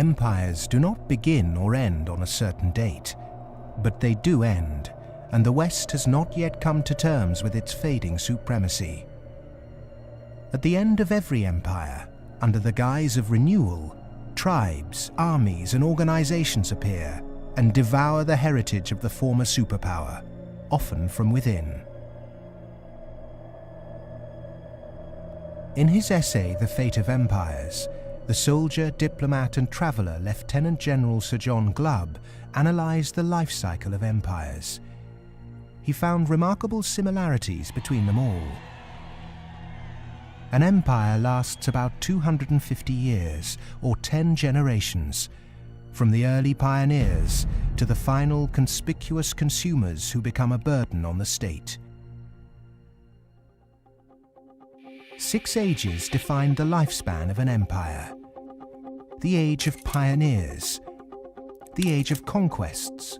Empires do not begin or end on a certain date, but they do end, and the West has not yet come to terms with its fading supremacy. At the end of every empire, under the guise of renewal, tribes, armies, and organizations appear and devour the heritage of the former superpower, often from within. In his essay, The Fate of Empires, the soldier, diplomat, and traveller Lieutenant General Sir John Glubb analysed the life cycle of empires. He found remarkable similarities between them all. An empire lasts about 250 years, or 10 generations, from the early pioneers to the final conspicuous consumers who become a burden on the state. 6 ages defined the lifespan of an empire. The age of pioneers, the age of conquests,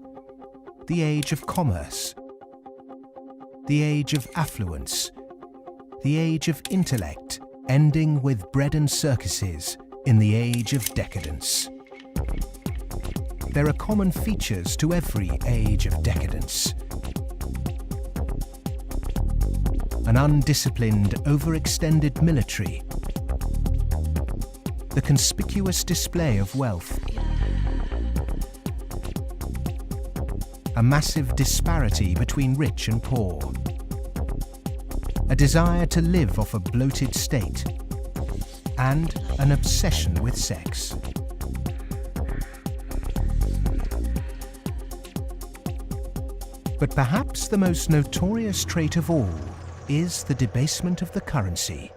the age of commerce, the age of affluence, the age of intellect, ending with bread and circuses in the age of decadence. There are common features to every age of decadence. An undisciplined, overextended military, the conspicuous display of wealth, a massive disparity between rich and poor, a desire to live off a bloated state, and an obsession with sex. But perhaps the most notorious trait of all is the debasement of the currency.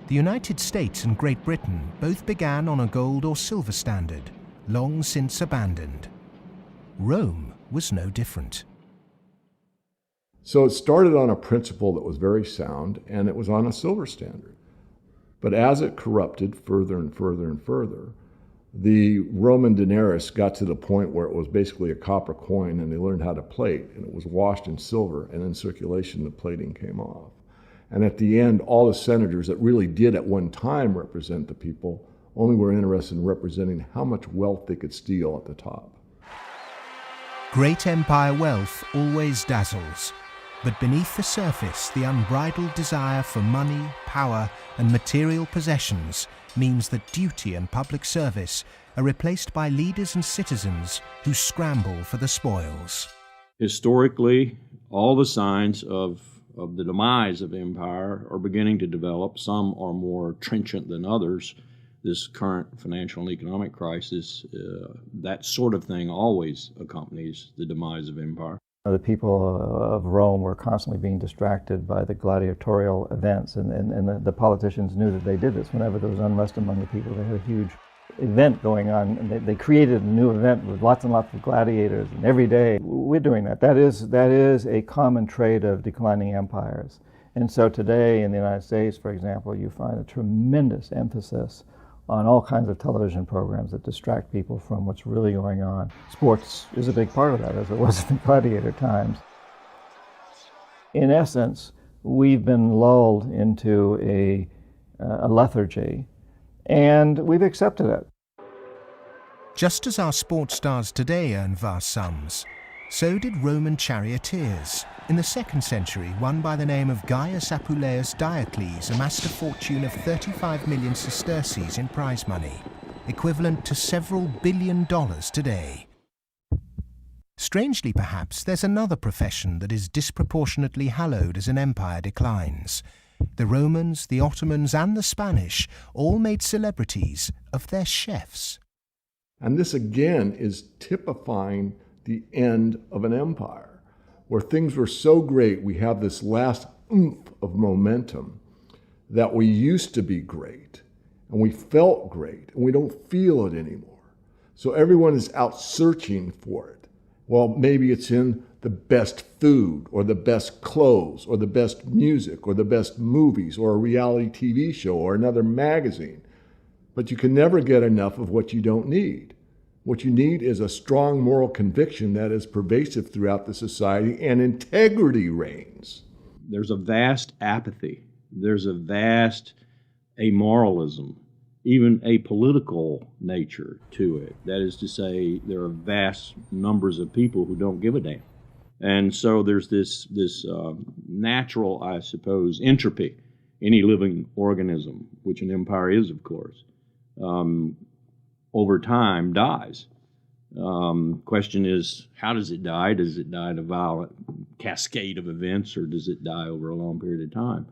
The United States and Great Britain both began on a gold or silver standard, long since abandoned. Rome was no different. So it started on a principle that was very sound, and it was on a silver standard. But as it corrupted further and further and further, the Roman denarius got to the point where it was basically a copper coin, and they learned how to plate, and it was washed in silver, and in circulation the plating came off. And at the end, all the senators that really did at one time represent the people only were interested in representing how much wealth they could steal at the top. Great empire wealth always dazzles, but beneath the surface, the unbridled desire for money, power, and material possessions means that duty and public service are replaced by leaders and citizens who scramble for the spoils. Historically, all the signs of the demise of empire are beginning to develop. Some are more trenchant than others. This current financial and economic crisis, that sort of thing always accompanies the demise of empire. The people of Rome were constantly being distracted by the gladiatorial events, and the politicians knew that they did this. Whenever there was unrest among the people, they had a huge event going on, and they created a new event with lots and lots of gladiators, and every day we're doing that. That is a common trait of declining empires. And so today in the United States, for example, you find a tremendous emphasis on all kinds of television programs that distract people from what's really going on. Sports is a big part of that, as it was in the gladiator times. In essence, we've been lulled into a lethargy, and we've accepted it. Just as our sports stars today earn vast sums, so did Roman charioteers. In the 2nd century, one by the name of Gaius Apuleius Diocles amassed a fortune of 35 million sesterces in prize money, equivalent to several $1 billion today. Strangely perhaps, there's another profession that is disproportionately hallowed as an empire declines. The Romans, the Ottomans, and the Spanish all made celebrities of their chefs. And this again is typifying the end of an empire, where things were so great, we have this last oomph of momentum that we used to be great, and we felt great, and we don't feel it anymore. So everyone is out searching for it. Well, maybe it's in the best food, or the best clothes, or the best music, or the best movies, or a reality TV show, or another magazine. But you can never get enough of what you don't need. What you need is a strong moral conviction that is pervasive throughout the society, and integrity reigns. There's a vast apathy. There's a vast amoralism even a political nature to it. That is to say, there are vast numbers of people who don't give a damn. And so there's this natural, I suppose, entropy. Any living organism, which an empire is, of course, over time dies. Question is, how does it die? Does it die in a violent cascade of events, or does it die over a long period of time?